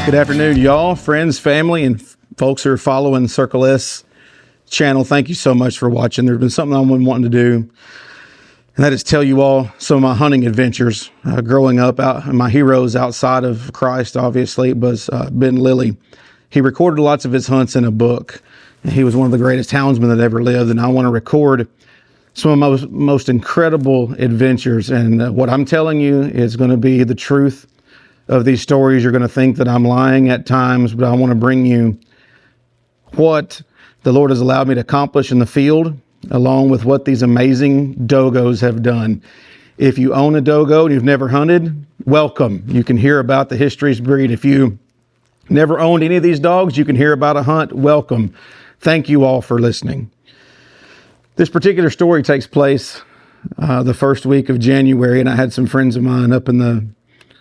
Good afternoon, y'all, friends, family, and folks who are following Circle S channel. Thank you so much for watching. There's been something I've been wanting to do, and that is tell you all some of my hunting adventures. Growing up, my heroes outside of Christ, obviously, was Ben Lilly. He recorded lots of his hunts in a book. He was one of the greatest houndsmen that ever lived, and I want to record some of my most incredible adventures. And what I'm telling you is going to be the truth of these stories. You're going to think that I'm lying at times, but I want to bring you what the Lord has allowed me to accomplish in the field, along with what these amazing Dogos have done. If you own a Dogo and you've never hunted, welcome. You can hear about the history's breed. If you never owned any of these dogs, you can hear about a hunt, welcome. Thank you all for listening. This particular story takes place the first week of January, and I had some friends of mine up in the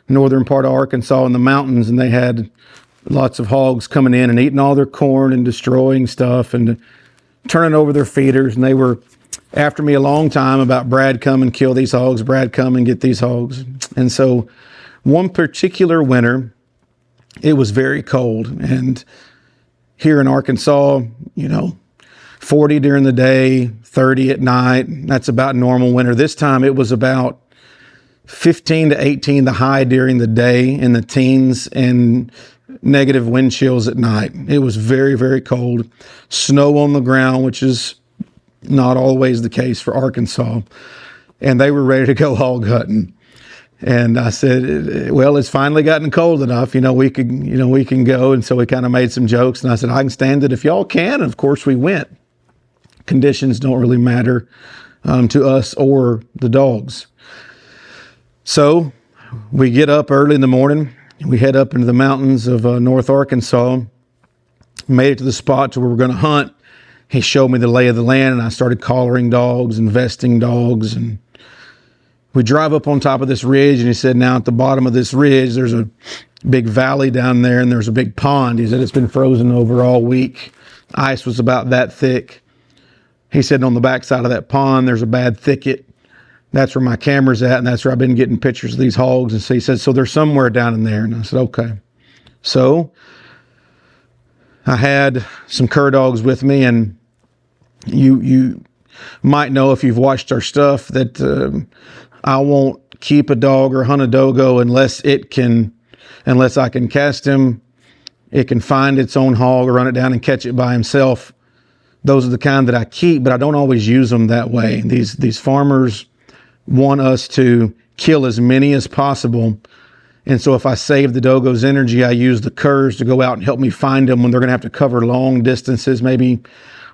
northern part of Arkansas in the mountains, and they had lots of hogs coming in and eating all their corn and destroying stuff and turning over their feeders. And they were after me a long time about, Brad, come and kill these hogs. Brad, come and get these hogs. And so one particular winter, it was very cold. And here in Arkansas, 40 during the day, 30 at night. That's about normal winter. This time it was about 15 to 18, the high during the day, in the teens, and negative wind chills at night. It was very, very cold. Snow on the ground, which is not always the case for Arkansas. And they were ready to go hog hunting. And I said, well, it's finally gotten cold enough. We can go. And so we kind of made some jokes. And I said, I can stand it if y'all can. And of course we went. Conditions don't really matter to us or the dogs. So we get up early in the morning. We head up into the mountains of North Arkansas. Made it to the spot to where we're going to hunt. He showed me the lay of the land, and I started collaring dogs, investing dogs. And we drive up on top of this ridge, and he said, now at the bottom of this ridge, there's a big valley down there, and there's a big pond. He said, it's been frozen over all week. Ice was about that thick. He said, on the backside of that pond, there's a bad thicket. That's where my camera's at, and that's where I've been getting pictures of these hogs. And so he said, so they're somewhere down in there. And I said, okay. So I had some cur dogs with me, and you might know if you've watched our stuff that I won't keep a dog or hunt a Dogo unless I can cast him, it can find its own hog or run it down and catch it by himself. Those are the kind that I keep, but I don't always use them that way. These farmers want us to kill as many as possible. And so if I save the Dogo's energy, I use the curs to go out and help me find them when they're going to have to cover long distances, maybe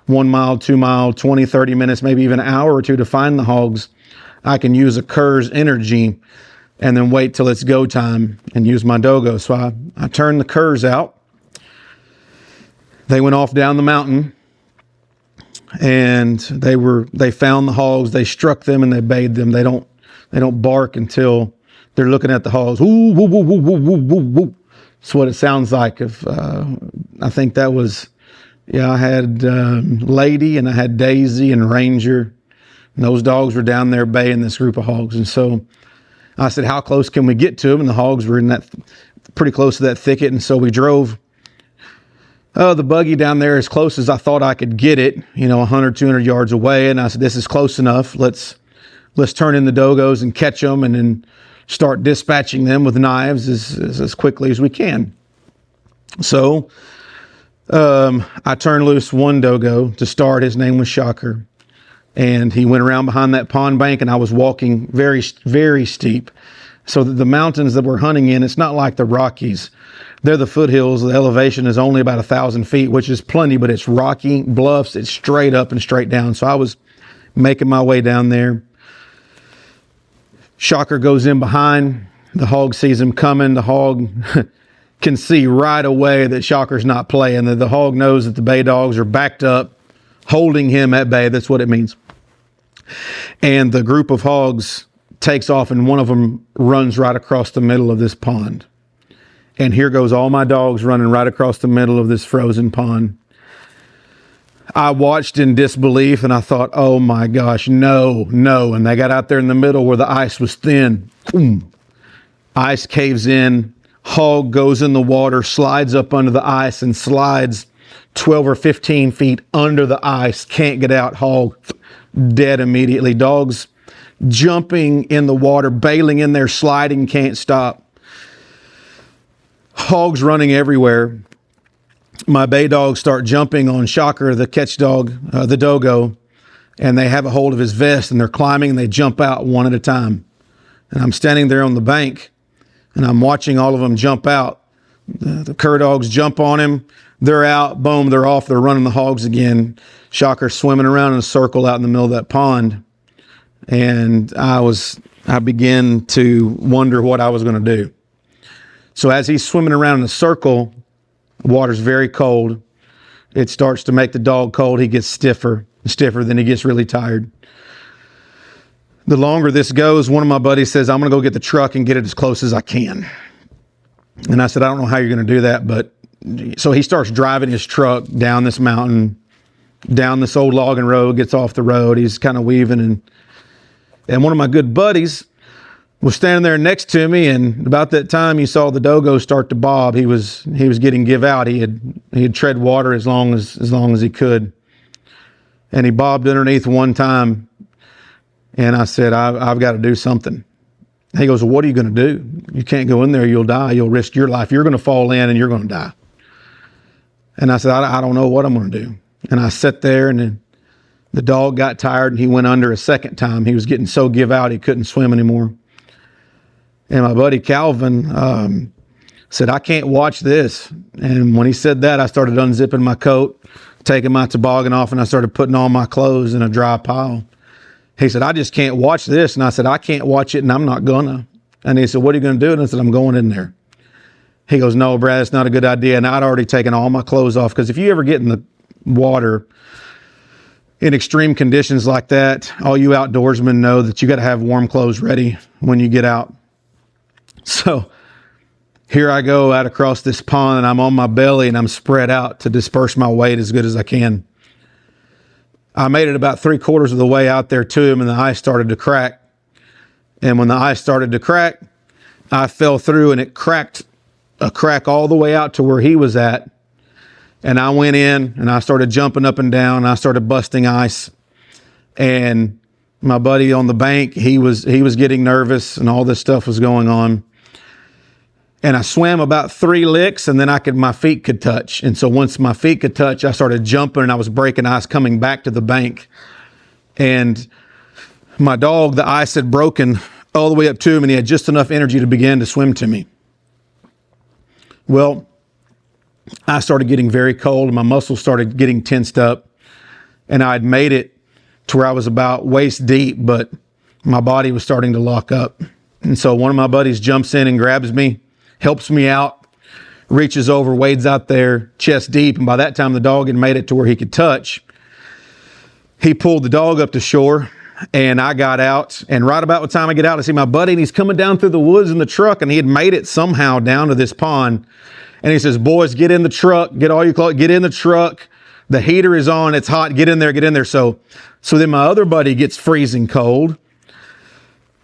1 mile, 2 mile, 20, 30 minutes, maybe even an hour or two to find the hogs. I can use a cur's energy and then wait till it's go time and use my Dogo. So I turned the curs out. They went off down the mountain, and they found the hogs. They struck them and they bayed them. They don't bark until they're looking at the hogs. Ooh, woo, woo, woo, woo, woo, woo, woo. That's what it sounds like. I think that was, I had Lady and I had Daisy and Ranger, and those dogs were down there baying this group of hogs. And so I said, how close can we get to them? And the hogs were in that pretty close to that thicket. And so we drove the buggy down there as close as I thought I could get it, 100, 200 yards away. And I said, this is close enough. Let's turn in the Dogos and catch them, and then start dispatching them with knives as quickly as we can. So I turned loose one Dogo to start. His name was Shocker. And he went around behind that pond bank, and I was walking very, very steep. So the mountains that we're hunting in, it's not like the Rockies. They're the foothills. The elevation is only about 1,000 feet, which is plenty, but it's rocky bluffs. It's straight up and straight down. So I was making my way down there. Shocker goes in behind. The hog sees him coming. The hog can see right away that Shocker's not playing. The hog knows that the bay dogs are backed up, holding him at bay. That's what it means. And the group of hogs takes off, and one of them runs right across the middle of this pond. And here goes all my dogs running right across the middle of this frozen pond. I watched in disbelief, and I thought, oh my gosh, no. And they got out there in the middle where the ice was thin. Boom. Ice caves in Hog goes in the water, slides up under the ice, and slides 12 or 15 feet under the ice. Can't get out. Hog dead immediately. Dogs jumping in the water, bailing in there, sliding, can't stop. Hogs running everywhere. My bay dogs start jumping on Shocker, the catch dog, the Dogo, and they have a hold of his vest, and they're climbing, and they jump out one at a time. And I'm standing there on the bank, and I'm watching all of them jump out. The cur dogs jump on him. They're out. Boom, they're off. They're running the hogs again. Shocker swimming around in a circle out in the middle of that pond. And I began to wonder what I was going to do. So as he's swimming around in a circle, the water's very cold. It starts to make the dog cold. He gets stiffer and stiffer. Then he gets really tired. The longer this goes, one of my buddies says, I'm going to go get the truck and get it as close as I can. And I said, I don't know how you're going to do that. But so he starts driving his truck down this mountain, down this old logging road, gets off the road. He's kind of weaving. And one of my good buddies was standing there next to me, and about that time you saw the Dogo start to bob. He was getting give out. He had tread water as long as he could. And he bobbed underneath one time. And I said, I've got to do something. He goes, well, what are you going to do? You can't go in there. You'll die. You'll risk your life. You're going to fall in and you're going to die. And I said, I don't know what I'm going to do. And I sat there, and then the dog got tired and he went under a second time. He was getting so give out he couldn't swim anymore. And my buddy Calvin said, I can't watch this. And when he said that, I started unzipping my coat, taking my toboggan off, and I started putting all my clothes in a dry pile. He said, I just can't watch this. And I said, I can't watch it, and I'm not gonna. And he said, what are you going to do? And I said, I'm going in there. He goes, no, Brad, it's not a good idea. And I'd already taken all my clothes off, because if you ever get in the water in extreme conditions like that, all you outdoorsmen know that you got to have warm clothes ready when you get out. So here I go out across this pond, and I'm on my belly, and I'm spread out to disperse my weight as good as I can. I made it about 3/4 of the way out there to him, and the ice started to crack. And when the ice started to crack, I fell through, and it cracked a crack all the way out to where he was at. And I went in, and I started jumping up and down, and I started busting ice. And my buddy on the bank, he was getting nervous, and all this stuff was going on. And I swam about 3 licks, and then my feet could touch. And so once my feet could touch, I started jumping, and I was breaking ice coming back to the bank. And my dog, the ice had broken all the way up to him, and he had just enough energy to begin to swim to me. Well, I started getting very cold, and my muscles started getting tensed up. And I'd made it to where I was about waist deep, but my body was starting to lock up. And so one of my buddies jumps in and grabs me, helps me out, reaches over, wades out there, chest deep. And by that time, the dog had made it to where he could touch. He pulled the dog up to shore, and I got out. And right about the time I get out, I see my buddy, and he's coming down through the woods in the truck, and he had made it somehow down to this pond. And he says, boys, get in the truck, get all your clothes, get in the truck. The heater is on, it's hot, get in there, get in there. So then my other buddy gets freezing cold.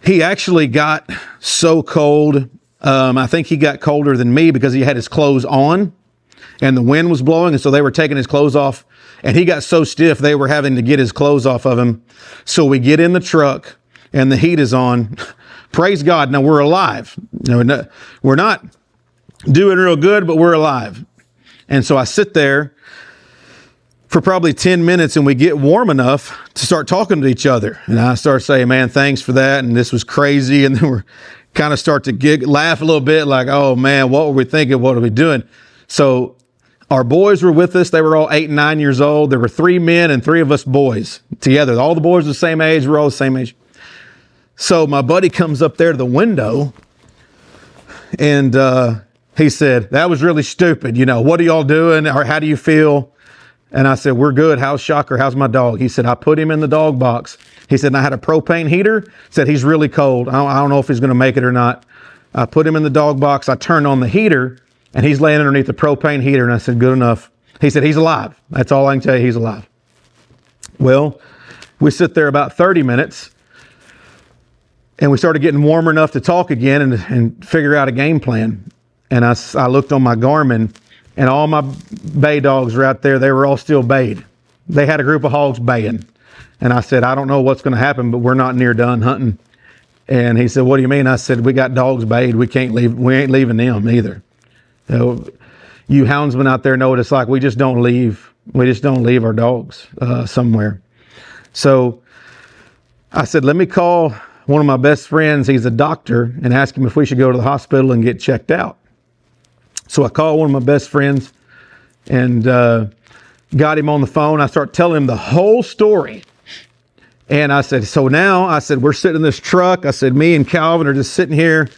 He actually got so cold, I think he got colder than me because he had his clothes on and the wind was blowing. And so they were taking his clothes off, and he got so stiff they were having to get his clothes off of him. So we get in the truck and the heat is on. Praise God. Now we're alive. No, we're not doing real good, but we're alive. And so I sit there for probably 10 minutes, and we get warm enough to start talking to each other. And I start saying, man, thanks for that. And this was crazy. And then we're kind of start to laugh a little bit like, oh man, what were we thinking? What are we doing? So our boys were with us. They were all 8 and 9 years old. There were 3 men and 3 of us boys together. All the boys were the same age. We're all the same age. So my buddy comes up there to the window, and he said, that was really stupid. You know, what are y'all doing? Or how do you feel? And I said, we're good. How's Shocker? How's my dog? He said, I put him in the dog box. He said, and I had a propane heater. Said, he's really cold. I don't know if he's going to make it or not. I put him in the dog box. I turned on the heater, and he's laying underneath the propane heater. And I said, good enough. He said, he's alive. That's all I can tell you. He's alive. Well, we sit there about 30 minutes, and we started getting warmer enough to talk again and figure out a game plan. And I looked on my Garmin, and all my bay dogs were out there. They were all still bayed. They had a group of hogs baying. And I said, I don't know what's going to happen, but we're not near done hunting. And he said, what do you mean? I said, we got dogs bayed. We can't leave. We ain't leaving them either. You houndsmen out there know what it's like. We just don't leave. We just don't leave our dogs somewhere. So I said, let me call one of my best friends. He's a doctor, and ask him if we should go to the hospital and get checked out. So I called one of my best friends and got him on the phone. I start telling him the whole story. And I said, so now, I said, we're sitting in this truck. I said, me and Calvin are just sitting here,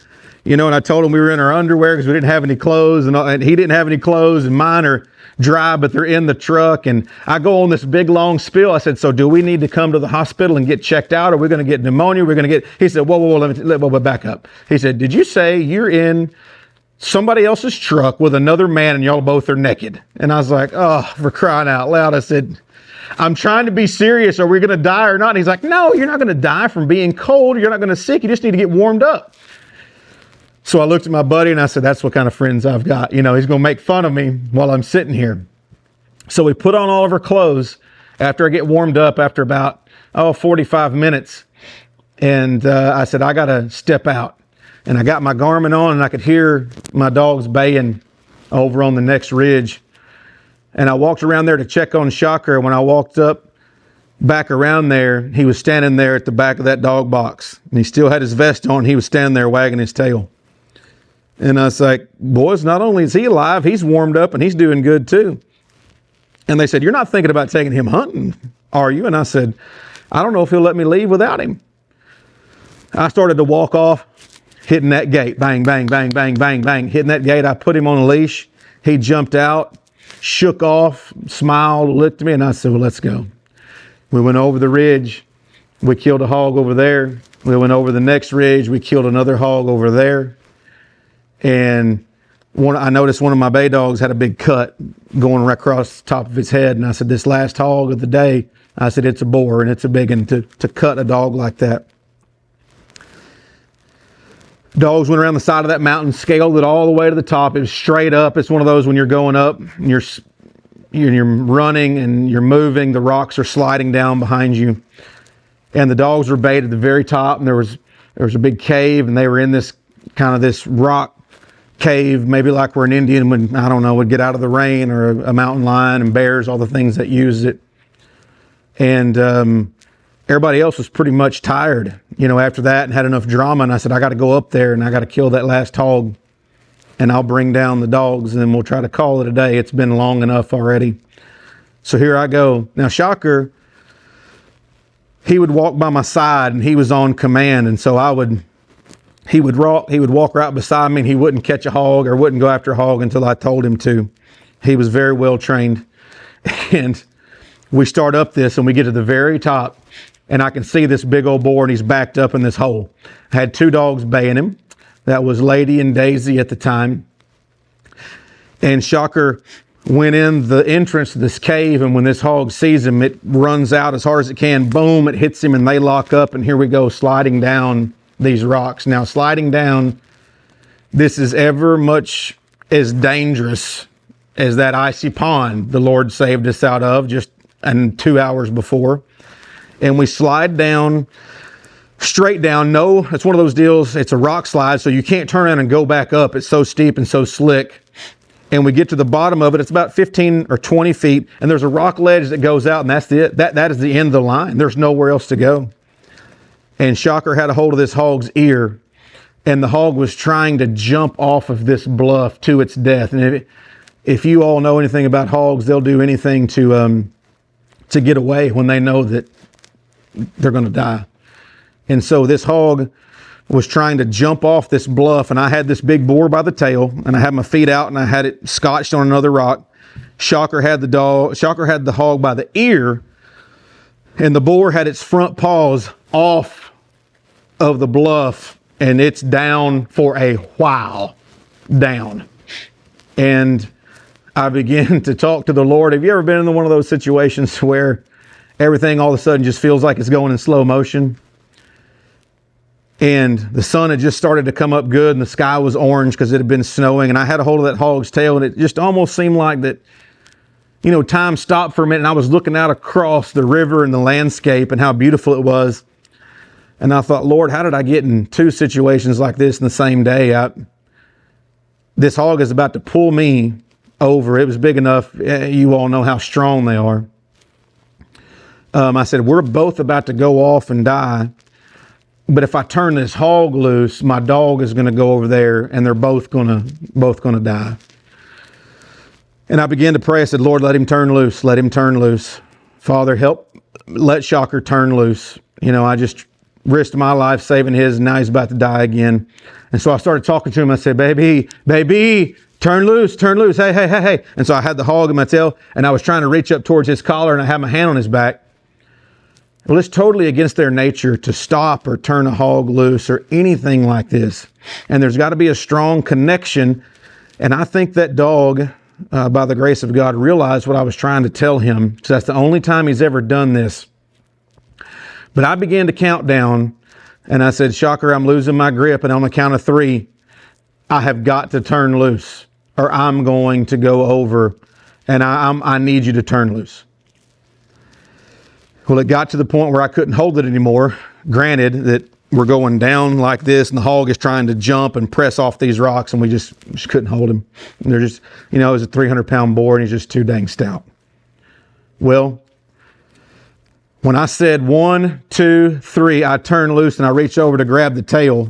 and I told him we were in our underwear because we didn't have any clothes, and he didn't have any clothes, and mine are dry, but they're in the truck. And I go on this big, long spiel. I said, so do we need to come to the hospital and get checked out? Are we going to get pneumonia? He said, whoa, let me back up. He said, did you say you're in somebody else's truck with another man and y'all both are naked? And I was like, oh, for crying out loud. I said, I'm trying to be serious. Are we going to die or not? And he's like, no, you're not going to die from being cold. You're not going to sick. You just need to get warmed up. So I looked at my buddy and I said, that's what kind of friends I've got. He's going to make fun of me while I'm sitting here. So we put on all of our clothes after I get warmed up after about, 45 minutes. And I said, I got to step out. And I got my Garmin on and I could hear my dogs baying over on the next ridge. And I walked around there to check on Shocker. When I walked up back around there, he was standing there at the back of that dog box. And he still had his vest on. He was standing there wagging his tail. And I was like, boys, not only is he alive, he's warmed up and he's doing good too. And they said, you're not thinking about taking him hunting, are you? And I said, I don't know if he'll let me leave without him. I started to walk off, hitting that gate. Bang, bang, bang, bang, bang, bang. Hitting that gate. I put him on a leash. He jumped out, shook off, smiled, looked at me, and I said, well, let's go. We went over the ridge. We killed a hog over there. We went over the next ridge. We killed another hog over there. And I noticed one of my bay dogs had a big cut going right across the top of his head. And I said, this last hog of the day, I said, it's a boar, and it's a big one to cut a dog like that. Dogs went around the side of that mountain, scaled it all the way to the top. It was straight up. It's one of those when you're going up, and you're running and you're moving, the rocks are sliding down behind you. And the dogs were bayed at the very top, and there was a big cave, and they were in this rock cave, maybe like where an Indian would get out of the rain, or a mountain lion and bears, all the things that use it. And everybody else was pretty much tired, after that, and had enough drama. And I said, I got to go up there and I got to kill that last hog, and I'll bring down the dogs, and then we'll try to call it a day. It's been long enough already. So here I go. Now, Shocker, he would walk by my side, and he was on command. And so he would walk right beside me, and he wouldn't catch a hog or wouldn't go after a hog until I told him to. He was very well trained. And we start up this, and we get to the very top, and I can see this big old boar, and he's backed up in this hole. I had two dogs baying him. That was Lady and Daisy at the time. And Shocker went in the entrance to this cave, and when this hog sees him, it runs out as hard as it can. Boom, it hits him, and they lock up, and here we go, sliding down these rocks. Now, sliding down, this is ever much as dangerous as that icy pond the Lord saved us out of just 2 hours before. And we slide down, straight down. No, it's one of those deals, it's a rock slide, so you can't turn around and go back up. It's so steep and so slick. And we get to the bottom of it. It's about 15 or 20 feet, and there's a rock ledge that goes out, and that's it. That is the end of the line. There's nowhere else to go. And Shocker had a hold of this hog's ear, and the hog was trying to jump off of this bluff to its death. And if you all know anything about hogs, they'll do anything to get away when they know that they're going to die. And so this hog was trying to jump off this bluff, and I had this big boar by the tail, and I had my feet out, and I had it scotched on another rock. Shocker had the hog by the ear, and the boar had its front paws off of the bluff, and it's down for a while, down. And I began to talk to the Lord. Have you ever been in one of those situations where everything all of a sudden just feels like it's going in slow motion? And the sun had just started to come up good, and the sky was orange because it had been snowing. And I had a hold of that hog's tail, and it just almost seemed like that, time stopped for a minute, and I was looking out across the river and the landscape and how beautiful it was. And I thought, Lord, how did I get in two situations like this in the same day? This hog is about to pull me over. It was big enough. You all know how strong they are. I said, we're both about to go off and die. But if I turn this hog loose, my dog is going to go over there, and they're both going to die. And I began to pray. I said, Lord, let him turn loose. Let him turn loose. Father, let Shocker turn loose. I just risked my life saving his, and now he's about to die again. And so I started talking to him. I said, baby, turn loose. Hey. And so I had the hog in my tail, and I was trying to reach up towards his collar, and I had my hand on his back. Well, it's totally against their nature to stop or turn a hog loose or anything like this. And there's got to be a strong connection. And I think that dog, by the grace of God, realized what I was trying to tell him. So that's the only time he's ever done this. But I began to count down, and I said, Shocker, I'm losing my grip. And on the count of 3, I have got to turn loose, or I'm going to go over, and I need you to turn loose. Well, it got to the point where I couldn't hold it anymore. Granted that we're going down like this, and the hog is trying to jump and press off these rocks, and we just couldn't hold him. And they're just, it was a 300-pound boar, and he's just too dang stout. Well, when I said 1, 2, 3, I turned loose, and I reached over to grab the tail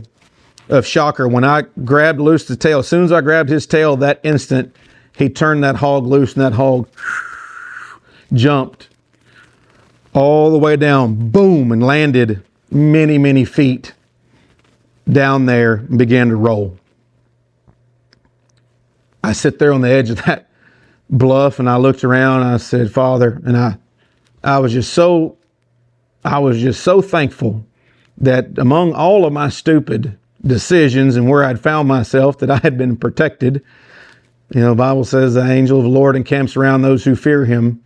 of Shocker. When I grabbed loose the tail, as soon as I grabbed his tail, that instant, he turned that hog loose, and that hog jumped all the way down, boom, and landed many, many feet down there and began to roll. I sit there on the edge of that bluff, and I looked around, and I said, Father, and I was just so thankful that among all of my stupid decisions and where I'd found myself, that I had been protected. The Bible says the angel of the Lord encamps around those who fear him.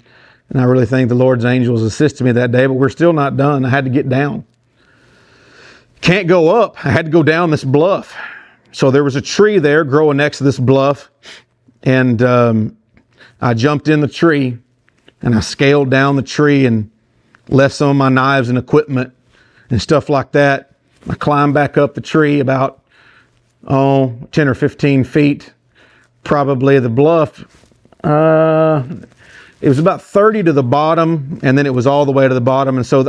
And I really think the Lord's angels assisted me that day, but we're still not done. I had to get down. Can't go up. I had to go down this bluff. So there was a tree there growing next to this bluff. And I jumped in the tree, and I scaled down the tree and left some of my knives and equipment and stuff like that. I climbed back up the tree about, 10 or 15 feet, probably. The bluff, it was about 30 to the bottom, and then it was all the way to the bottom. And so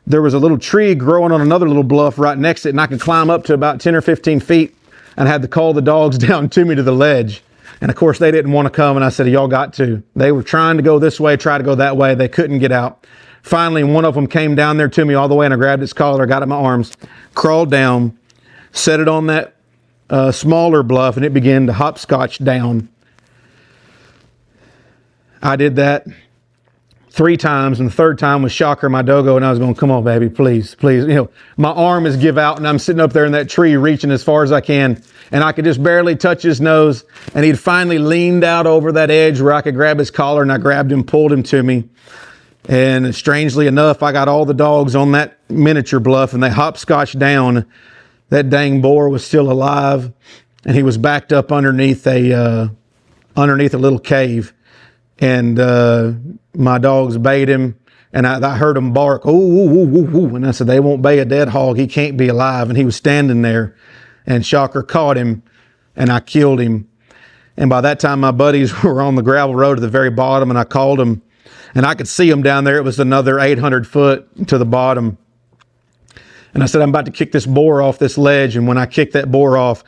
there was a little tree growing on another little bluff right next to it, and I could climb up to about 10 or 15 feet, and I had to call the dogs down to me to the ledge. And of course, they didn't want to come, and I said, y'all got to. They were trying to go this way, try to go that way. They couldn't get out. Finally, one of them came down there to me all the way, and I grabbed its collar, got it in my arms, crawled down, set it on that smaller bluff, and it began to hopscotch down. I did that 3 times, and the third time was Shocker, my Dogo, and I was going, come on, baby, please. My arm is give out, and I'm sitting up there in that tree reaching as far as I can, and I could just barely touch his nose, and he'd finally leaned out over that edge where I could grab his collar, and I grabbed him, pulled him to me. And strangely enough, I got all the dogs on that miniature bluff, and they hopscotched down. That dang boar was still alive, and he was backed up underneath a little cave. And my dogs bayed him, and I heard him bark, ooh, ooh, ooh, ooh. And I said, they won't bay a dead hog. He can't be alive. And he was standing there, and Shocker caught him, and I killed him. And by that time, my buddies were on the gravel road at the very bottom, and I called them, and I could see them down there. It was another 800 foot to the bottom. And I said, I'm about to kick this boar off this ledge. And when I kicked that boar off,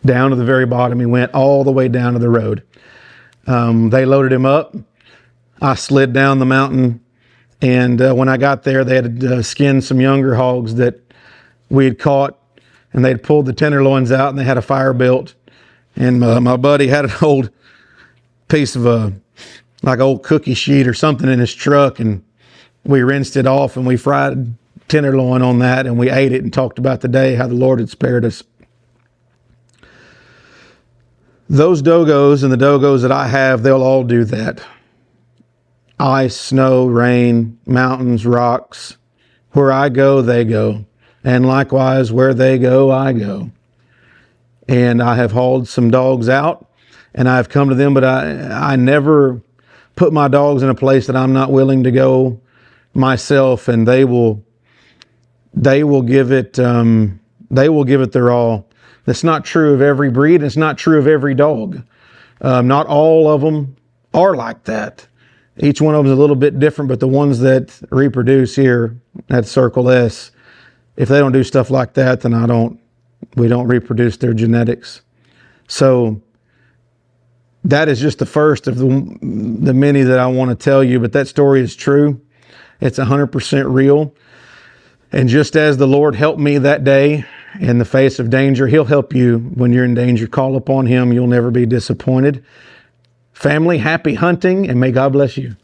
down to the very bottom, he went all the way down to the road. They loaded him up. I slid down the mountain, and when I got there, they had skinned some younger hogs that we had caught, and they'd pulled the tenderloins out, and they had a fire built. And my buddy had an old piece of like old cookie sheet or something in his truck, and we rinsed it off, and we fried tenderloin on that, and we ate it and talked about the day, how the Lord had spared us. Those Dogos and the Dogos that I have, they'll all do that. Ice, snow, rain, mountains, rocks. Where I go, they go. and likewise, where they go, I go. And I have hauled some dogs out, and I've come to them, but I never put my dogs in a place that I'm not willing to go myself, and they will give it their all. That's not true of every breed. It's not true of every dog. Not all of them are like that. Each one of them is a little bit different, but the ones that reproduce here at Circle S, if they don't do stuff like that, then we don't reproduce their genetics. So that is just the first of the many that I want to tell you, but that story is true. It's 100% real. And just as the Lord helped me that day in the face of danger, He'll help you when you're in danger. Call upon Him. You'll never be disappointed. Family, happy hunting, and may God bless you.